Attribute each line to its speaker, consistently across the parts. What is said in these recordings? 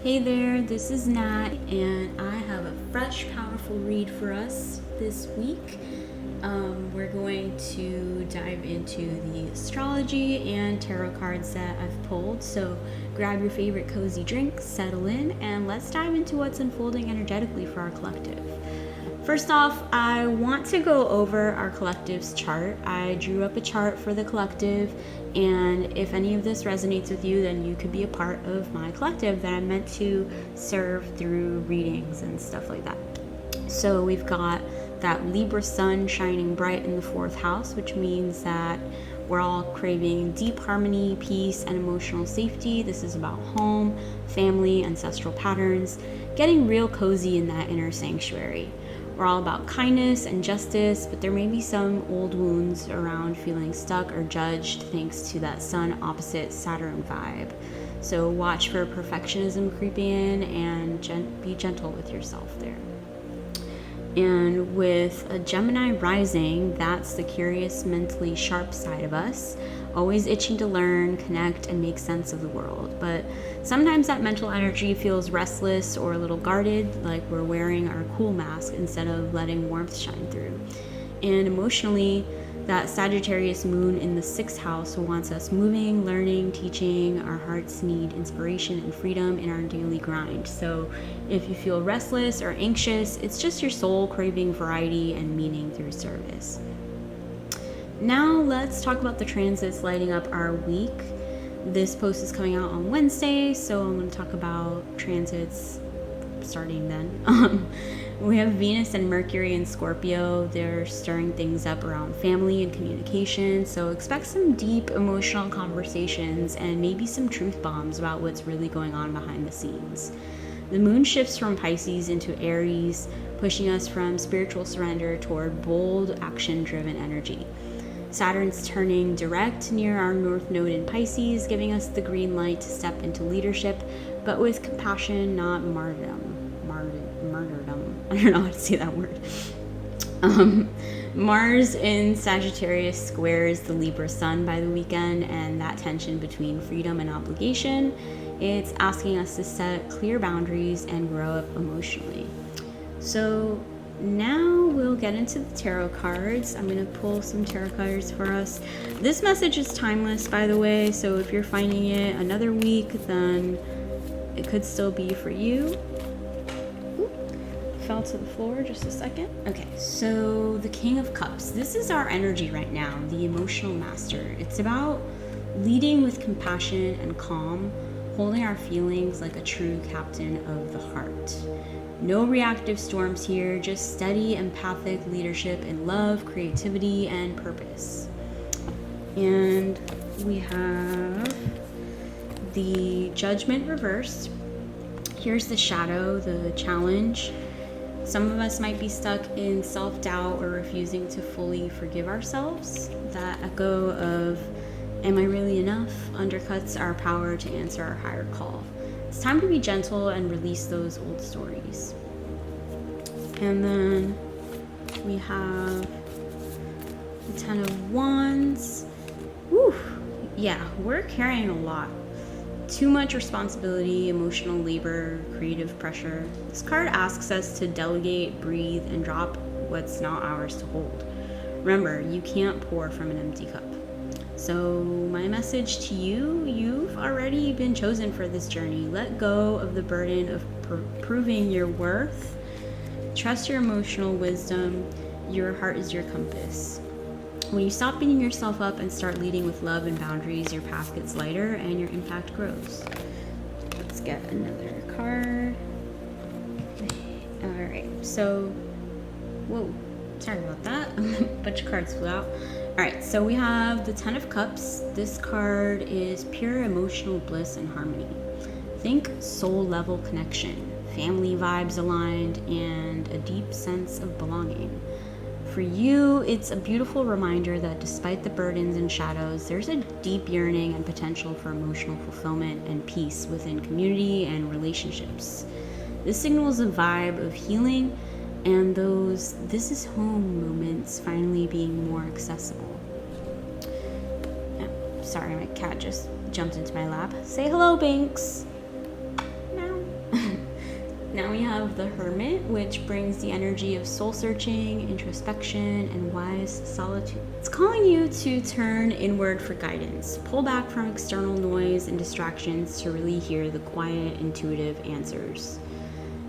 Speaker 1: Hey there, this is Nat, and I have a fresh, powerful read for us this week. We're going to dive into the astrology and tarot cards that I've pulled. So grab your favorite cozy drink, settle in, and let's dive into what's unfolding energetically for our collective. First off, I want to go over our collective's chart. I drew up a chart for the collective, and if any of this resonates with you, then you could be a part of my collective that I'm meant to serve through readings and stuff like that. So we've got that Libra sun shining bright in the 4th house, which means that we're all craving deep harmony, peace, and emotional safety. This is about home, family, ancestral patterns, getting real cozy in that inner sanctuary. We're all about kindness and justice, but there may be some old wounds around feeling stuck or judged thanks to that sun opposite Saturn vibe. So watch for perfectionism creeping in and be gentle with yourself there. And with a Gemini rising, that's the curious, mentally sharp side of us, always itching to learn, connect, and make sense of the world. But sometimes that mental energy feels restless or a little guarded, like we're wearing our cool mask instead of letting warmth shine through. And emotionally, that Sagittarius moon in the 6th house wants us moving, learning, teaching. Our hearts need inspiration and freedom in our daily grind. So if you feel restless or anxious, it's just your soul craving variety and meaning through service. Now let's talk about the transits lighting up our week. This post is coming out on Wednesday, so I'm going to talk about transits starting then. We have Venus and Mercury in Scorpio. They're stirring things up around family and communication, so expect some deep emotional conversations and maybe some truth bombs about what's really going on behind the scenes. The moon shifts from Pisces into Aries, pushing us from spiritual surrender toward bold, action-driven energy. Saturn's turning direct near our North Node in Pisces, giving us the green light to step into leadership, but with compassion, not martyrdom. I don't know how to say that word. Mars in Sagittarius squares the Libra sun by the weekend, and that tension between freedom and obligation, it's asking us to set clear boundaries and grow up emotionally. So now we'll get into the tarot cards. I'm going to pull some tarot cards for us. This message is timeless, by the way, so if you're finding it another week, then it could still be for you. Fell to the floor just a second. Okay, so the King of Cups. This is our energy right now, the emotional master. It's about leading with compassion and calm, holding our feelings like a true captain of the heart. No reactive storms here, just steady, empathic leadership in love, creativity, and purpose. And we have the Judgment reversed. Here's the shadow, the challenge. Some of us might be stuck in self-doubt or refusing to fully forgive ourselves. That echo of, am I really enough, undercuts our power to answer our higher call. It's time to be gentle and release those old stories. And then we have the 10 of Wands. Woo! Yeah, we're carrying a lot. Too much responsibility, emotional labor, creative pressure. This card asks us to delegate, breathe, and drop what's not ours to hold. Remember, you can't pour from an empty cup. So my message to you, you've already been chosen for this journey. Let go of the burden of proving your worth. Trust your emotional wisdom. Your heart is your compass. When you stop beating yourself up and start leading with love and boundaries, your path gets lighter and your impact grows. Let's get another card. All right, so, whoa, sorry about that. A bunch of cards flew out. All right, so we have the 10 of Cups. This card is pure emotional bliss and harmony. Think soul level connection, family vibes aligned, and a deep sense of belonging. For you, it's a beautiful reminder that despite the burdens and shadows, there's a deep yearning and potential for emotional fulfillment and peace within community and relationships. This signals a vibe of healing and those this is home moments finally being more accessible. Yeah, sorry, my cat just jumped into my lap. Say hello, Binks. Meow. Now we have the Hermit, which brings the energy of soul searching, introspection, and wise solitude. It's calling you to turn inward for guidance. Pull back from external noise and distractions to really hear the quiet, intuitive answers.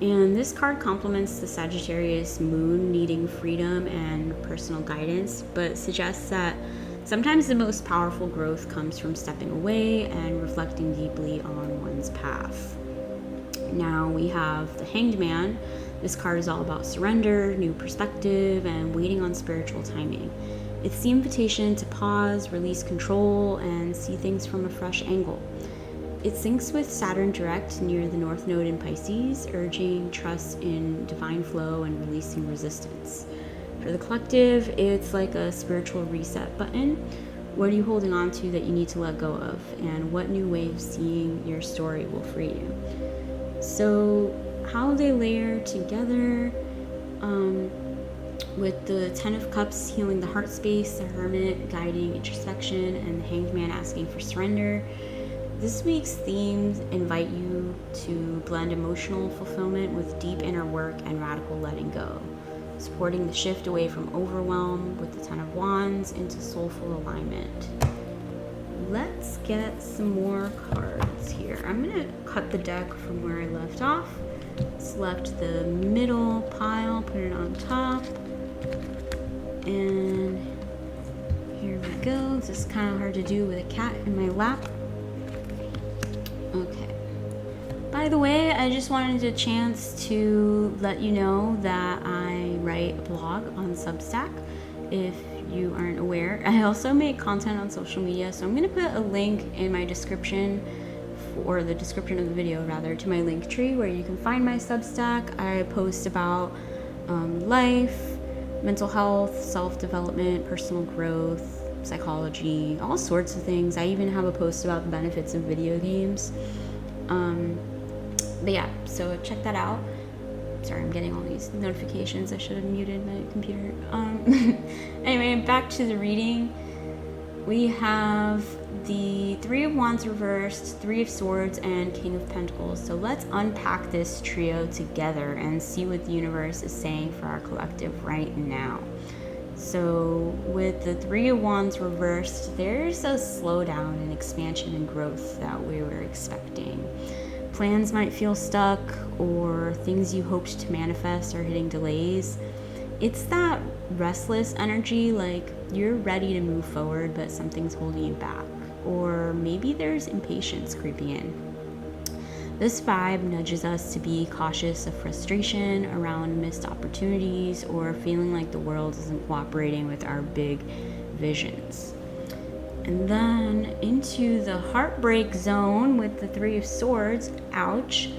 Speaker 1: And this card complements the Sagittarius moon needing freedom and personal guidance, but suggests that sometimes the most powerful growth comes from stepping away and reflecting deeply on one's path. Now we have the Hanged Man. This card is all about surrender, new perspective, and waiting on spiritual timing. It's the invitation to pause, release control, and see things from a fresh angle. It syncs with Saturn direct near the North Node in Pisces, urging trust in divine flow and releasing resistance. For the collective, it's like a spiritual reset button. What are you holding on to that you need to let go of? And what new way of seeing your story will free you? So how they layer together, with the Ten of Cups healing the heart space, the Hermit guiding introspection, and the Hanged Man asking for surrender. This week's themes invite you to blend emotional fulfillment with deep inner work and radical letting go, supporting the shift away from overwhelm with the Ten of Wands into soulful alignment. Let's get some more cards here. I'm going to cut the deck from where I left off. Select the middle pile, put it on top, and here we go. This is kind of hard to do with a cat in my lap. Okay. By the way, I just wanted a chance to let you know that I write a blog on Substack, if you aren't aware. I also make content on social media, so I'm going to put a link in my description, or the description of the video rather, to my link tree where you can find my Substack. I post about life, mental health, self-development, personal growth, psychology, all sorts of things. I even have a post about the benefits of video games. But yeah, so check that out. Sorry, I'm getting all these notifications. I should have muted my computer. Anyway, back to the reading. We have the Three of Wands reversed, Three of Swords, and King of Pentacles. So let's unpack this trio together and see what the universe is saying for our collective right now. So with the Three of Wands reversed, there's a slowdown in expansion and growth that we were expecting. Plans might feel stuck, or things you hoped to manifest are hitting delays. It's that restless energy, like you're ready to move forward, but something's holding you back. Or maybe there's impatience creeping in. This vibe nudges us to be cautious of frustration around missed opportunities or feeling like the world isn't cooperating with our big visions. And then into the heartbreak zone with the Three of Swords, ouch,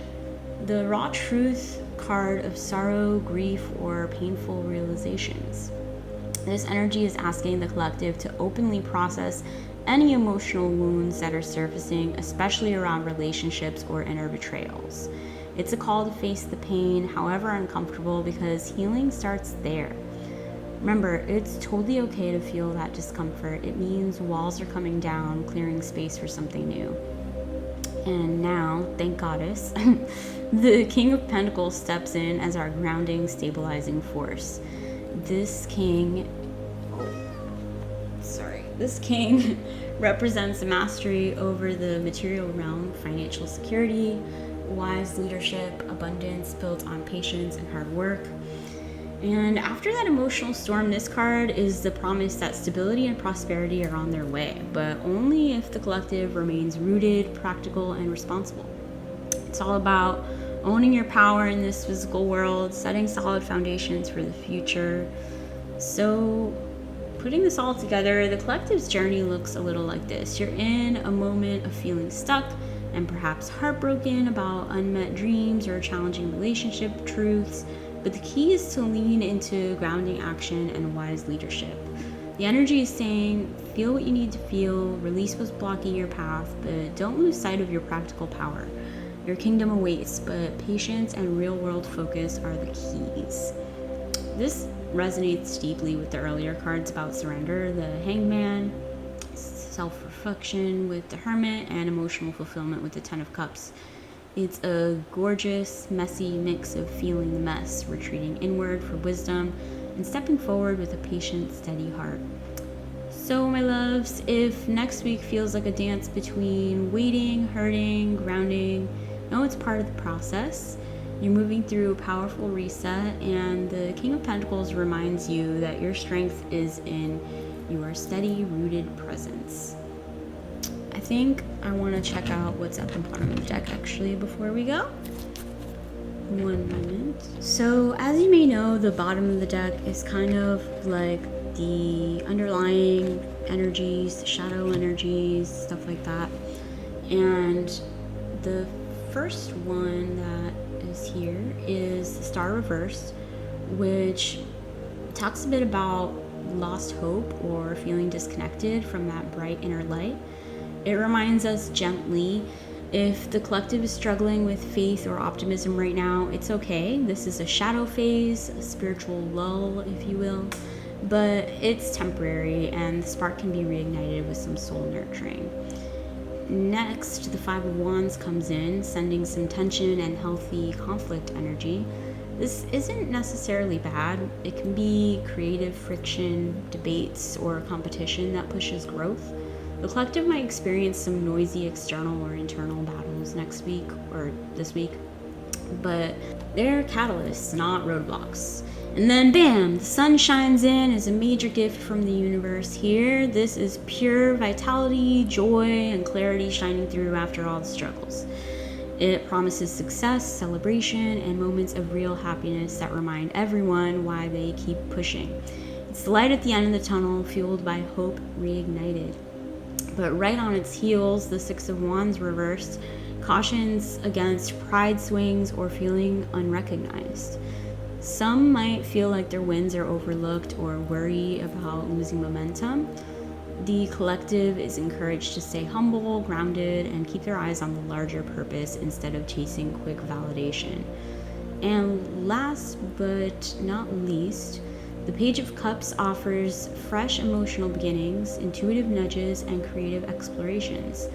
Speaker 1: the raw truth card of sorrow, grief, or painful realizations. This energy is asking the collective to openly process any emotional wounds that are surfacing, especially around relationships or inner betrayals. It's a call to face the pain, however uncomfortable, because healing starts there. Remember, it's totally okay to feel that discomfort. It means walls are coming down, clearing space for something new. And now, thank Goddess, the King of Pentacles steps in as our grounding, stabilizing force. This king represents mastery over the material realm, financial security, wise leadership, abundance built on patience and hard work. And after that emotional storm, this card is the promise that stability and prosperity are on their way, but only if the collective remains rooted, practical, and responsible. It's all about owning your power in this physical world, setting solid foundations for the future. So, putting this all together, the collective's journey looks a little like this. You're in a moment of feeling stuck and perhaps heartbroken about unmet dreams or challenging relationship truths. But the key is to lean into grounding action and wise leadership. The energy is saying, feel what you need to feel, release what's blocking your path, but don't lose sight of your practical power. Your kingdom awaits, but patience and real-world focus are the keys. This resonates deeply with the earlier cards about surrender, the Hanged Man, self-reflection with the Hermit, and emotional fulfillment with the Ten of Cups. It's a gorgeous, messy mix of feeling the mess, retreating inward for wisdom, and stepping forward with a patient, steady heart. So, my loves, if next week feels like a dance between waiting, hurting, grounding, know it's part of the process. You're moving through a powerful reset, and the King of Pentacles reminds you that your strength is in your steady, rooted presence. I think I want to check out what's at the bottom of the deck actually before we go. One moment. So, as you may know, the bottom of the deck is kind of like the underlying energies, the shadow energies, stuff like that. And the first one that is here is the Star Reversed, which talks a bit about lost hope or feeling disconnected from that bright inner light. It reminds us gently, if the collective is struggling with faith or optimism right now, it's okay. This is a shadow phase, a spiritual lull, if you will, but it's temporary and the spark can be reignited with some soul nurturing. Next, the Five of Wands comes in, sending some tension and healthy conflict energy. This isn't necessarily bad. It can be creative friction, debates, or competition that pushes growth. The collective might experience some noisy external or internal battles next week or this week, but they're catalysts, not roadblocks. And then bam, the sun shines in as a major gift from the universe here. This is pure vitality, joy, and clarity shining through after all the struggles. It promises success, celebration, and moments of real happiness that remind everyone why they keep pushing. It's the light at the end of the tunnel, fueled by hope reignited. But right on its heels, the Six of Wands reversed cautions against pride swings or feeling unrecognized. Some might feel like their wins are overlooked or worry about losing momentum. The collective is encouraged to stay humble, grounded, and keep their eyes on the larger purpose instead of chasing quick validation. And last but not least, the Page of Cups offers fresh emotional beginnings, intuitive nudges, and creative explorations.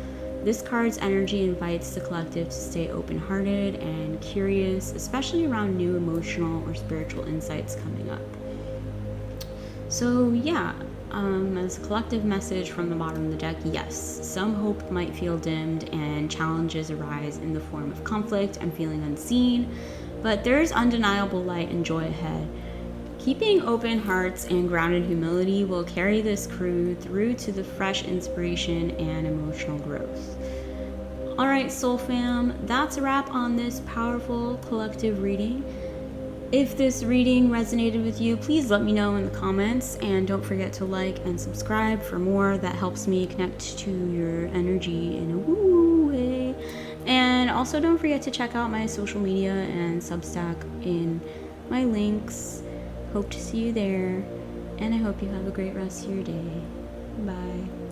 Speaker 1: This card's energy invites the collective to stay open-hearted and curious, especially around new emotional or spiritual insights coming up. So yeah, as a collective message from the bottom of the deck, yes, some hope might feel dimmed and challenges arise in the form of conflict and feeling unseen, but there's undeniable light and joy ahead. Keeping open hearts and grounded humility will carry this crew through to the fresh inspiration and emotional growth. Alright, Soul Fam, that's a wrap on this powerful collective reading. If this reading resonated with you, please let me know in the comments, and don't forget to like and subscribe for more. That helps me connect to your energy in a woo way. And also don't forget to check out my social media and Substack in my links. Hope to see you there, and I hope you have a great rest of your day. Bye.